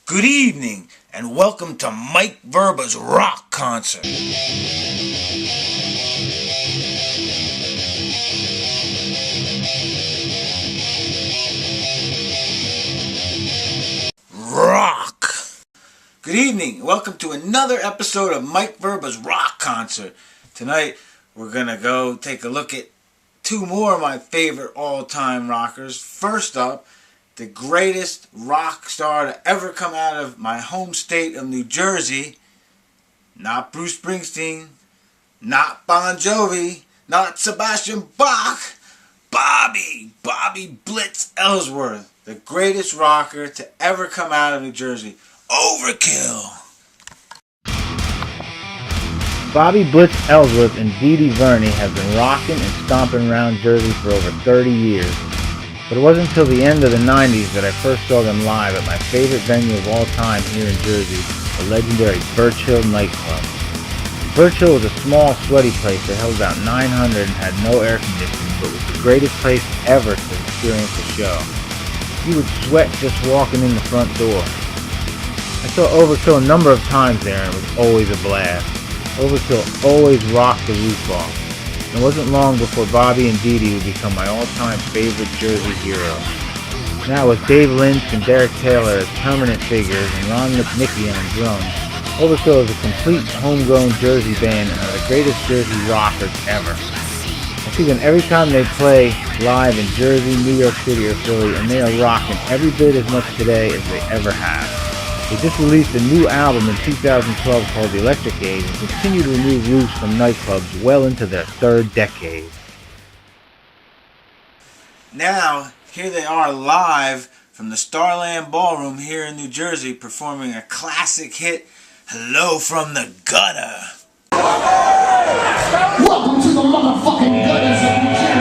Good evening, and welcome to Mike Verba's rock concert. Rock! Good evening, welcome to another episode of Mike Verba's rock concert. Tonight, we're gonna go take a look at two more of my favorite all-time rockers. First up, the greatest rock star to ever come out of my home state of New Jersey. Not Bruce Springsteen, not Bon Jovi, not Sebastian Bach. Bobby Blitz Ellsworth, the greatest rocker to ever come out of New Jersey. Overkill! Bobby Blitz Ellsworth and Dee Dee Verney have been rocking and stomping around Jersey for over 30 years. But it wasn't until the end of the 90s that I first saw them live at my favorite venue of all time here in Jersey, the legendary Birch Hill nightclub. Birch Hill was a small, sweaty place that held about 900 and had no air conditioning, but was the greatest place ever to experience a show. You would sweat just walking in the front door. I saw Overkill a number of times there, and it was always a blast. Overkill always rocked the roof off. It wasn't long before Bobby and Dee Dee would become my all-time favorite Jersey heroes. Now with Dave Lynch and Derek Taylor as permanent figures and Ron McNicky on drums, Overkill is a complete homegrown Jersey band and are the greatest Jersey rockers ever. I see them every time they play live in Jersey, New York City, or Philly, and they are rocking every bit as much today as they ever have. They just released a new album in 2012 called The Electric Age and continue to remove roofs from nightclubs well into their third decade. Now, here they are live from the Starland Ballroom here in New Jersey performing a classic hit, Hello from the Gutter. Welcome to the motherfucking gutters of New Jersey.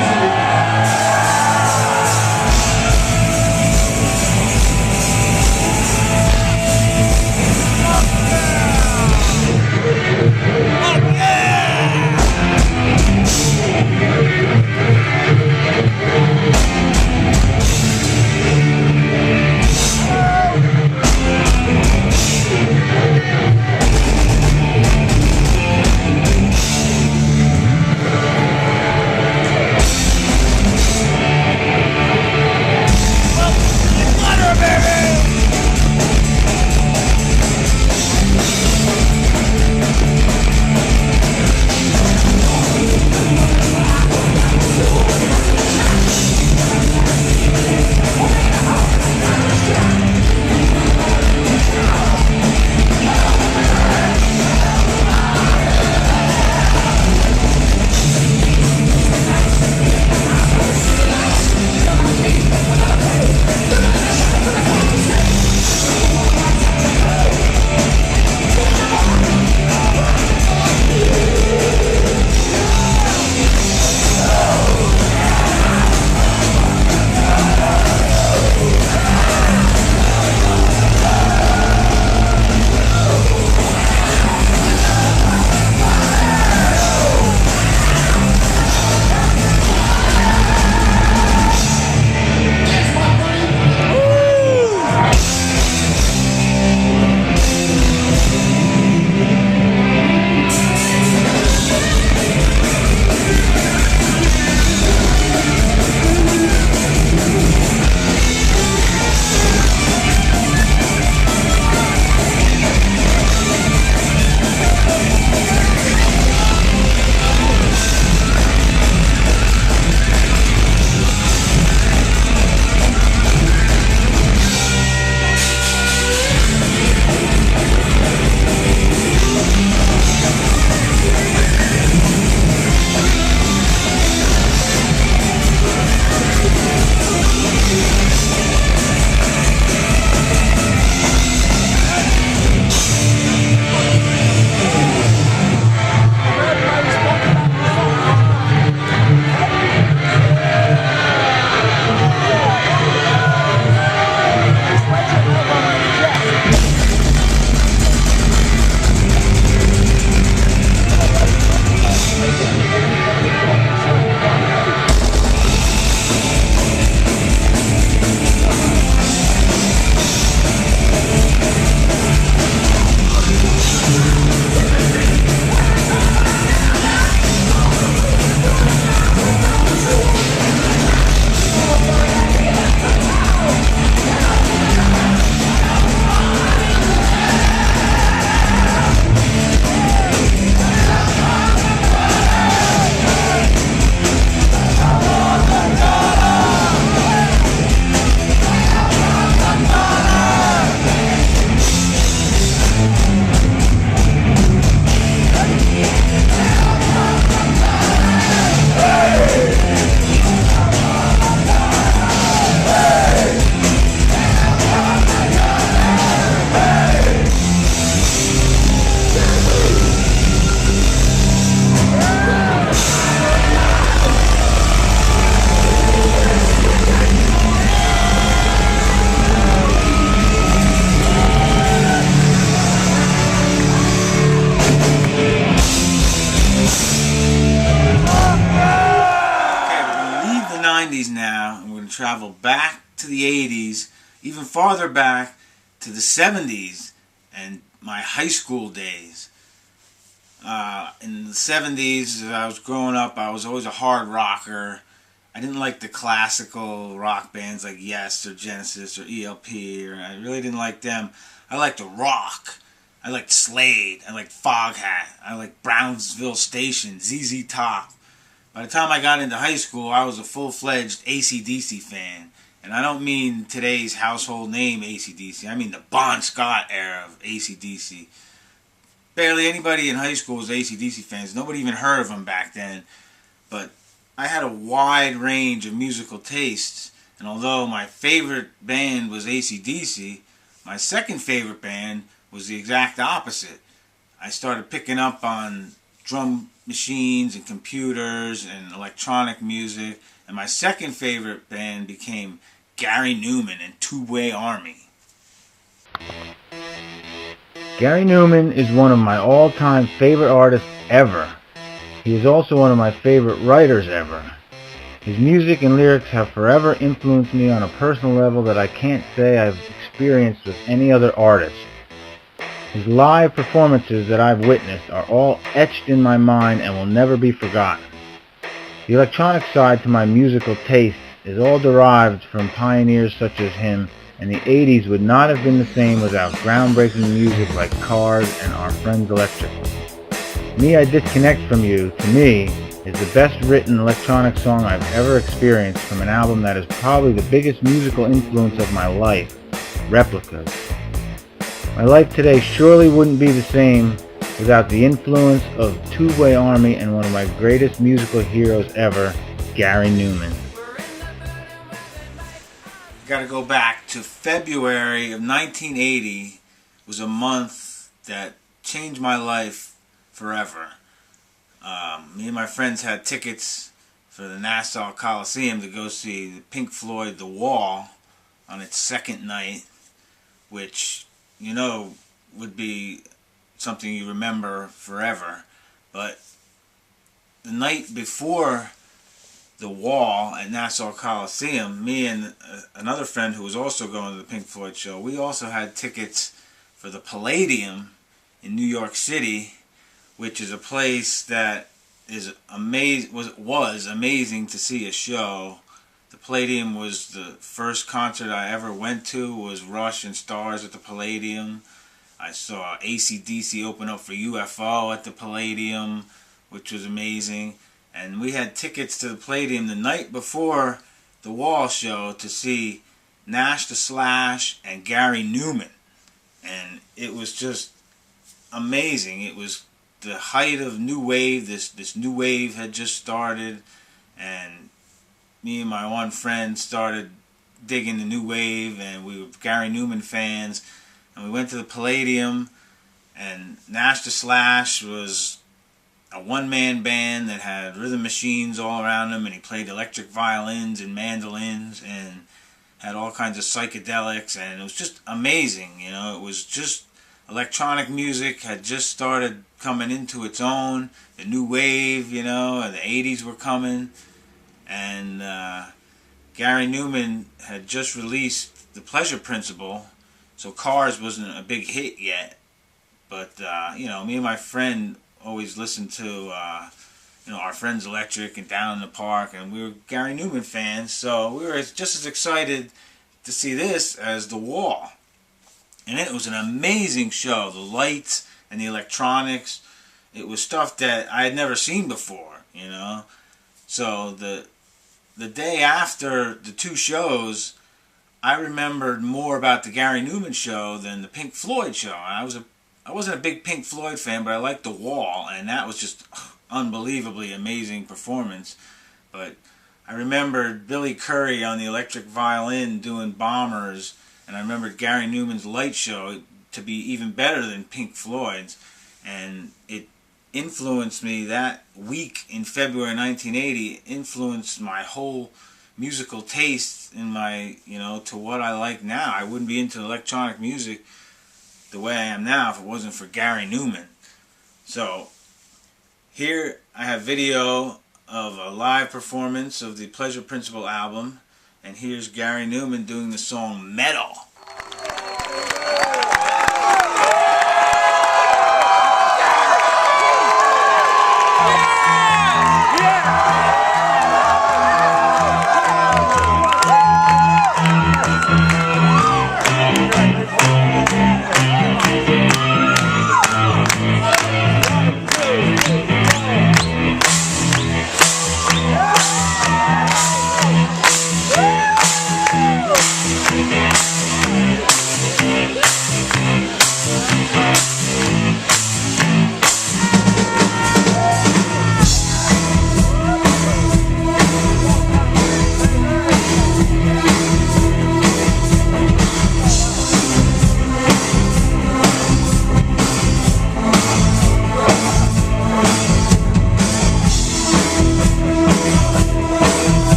travel back to the 80s, even farther back to the 70s and my high school days. In the 70s, as I was growing up, I was always a hard rocker. I didn't like the classical rock bands like Yes or Genesis or ELP, or I really didn't like them. I liked the rock. I liked Slade. I liked Foghat. I liked Brownsville Station, ZZ Top. By the time I got into high school, I was a full-fledged AC/DC fan. And I don't mean today's household name AC/DC. I mean the Bon Scott era of AC/DC. Barely anybody in high school was AC/DC fans. Nobody even heard of them back then. But I had a wide range of musical tastes. And although my favorite band was AC/DC, my second favorite band was the exact opposite. I started picking up on drum machines and computers and electronic music. And my second favorite band became Gary Numan and Two-Way Army. Gary Numan is one of my all-time favorite artists ever. He is also one of my favorite writers ever. His music and lyrics have forever influenced me on a personal level that I can't say I've experienced with any other artist. His live performances that I've witnessed are all etched in my mind and will never be forgotten. The electronic side to my musical taste is all derived from pioneers such as him, and the 80s would not have been the same without groundbreaking music like Cars and Our Friends Electric. Me I Disconnect From You, to me, is the best written electronic song I've ever experienced from an album that is probably the biggest musical influence of my life, Replicas. My life today surely wouldn't be the same without the influence of Two-Way Army and one of my greatest musical heroes ever, Gary Numan. Got to go back to February of 1980. Was a month that changed my life forever. Me and my friends had tickets for the Nassau Coliseum to go see the Pink Floyd The Wall on its second night, which, you know, would be something you remember forever. But the night before The Wall at Nassau Coliseum, me and another friend who was also going to the Pink Floyd show, we also had tickets for the Palladium in New York City, which is a place that is was amazing to see a show. The Palladium was the first concert I ever went to, was Rush and Stars at the Palladium. I saw AC/DC open up for UFO at the Palladium, which was amazing. And we had tickets to the Palladium the night before the Wall show to see Nash the Slash and Gary Numan. And it was just amazing. It was the height of New Wave. This New Wave had just started, and me and my one friend started digging the New Wave, and we were Gary Numan fans. And we went to the Palladium, and Nash the Slash was a one-man band that had rhythm machines all around him, and he played electric violins and mandolins and had all kinds of psychedelics, and it was just amazing. You know, it was just electronic music had just started coming into its own. The New Wave, you know, and the 80s were coming, and Gary Numan had just released The Pleasure Principle, so Cars wasn't a big hit yet, but you know, me and my friend always listened to you know, Our Friends Electric and Down in the Park, and we were Gary Numan fans, so we were just as excited to see this as The Wall. And it was an amazing show. The lights and the electronics, it was stuff that I had never seen before, you know. So the day after the two shows, I remembered more about the Gary Numan show than the Pink Floyd show. And I wasn't a big Pink Floyd fan, but I liked The Wall, and that was just unbelievably amazing performance. But I remembered Billy Currie on the electric violin doing Bombers, and I remembered Gary Numan's light show to be even better than Pink Floyd's, and it influenced me that week in February 1980, influenced my whole musical taste in my, you know, to what I like now. I wouldn't be into electronic music the way I am now if it wasn't for Gary Numan. So here I have video of a live performance of the Pleasure Principle album, And here's Gary Numan doing the song Metal.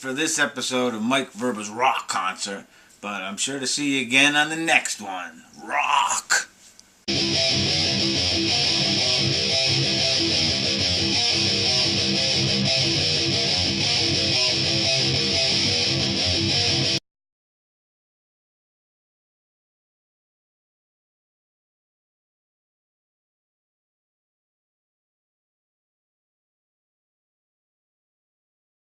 For this episode of Mike Verba's Rock Concert, but I'm sure to see you again on the next one. Rock!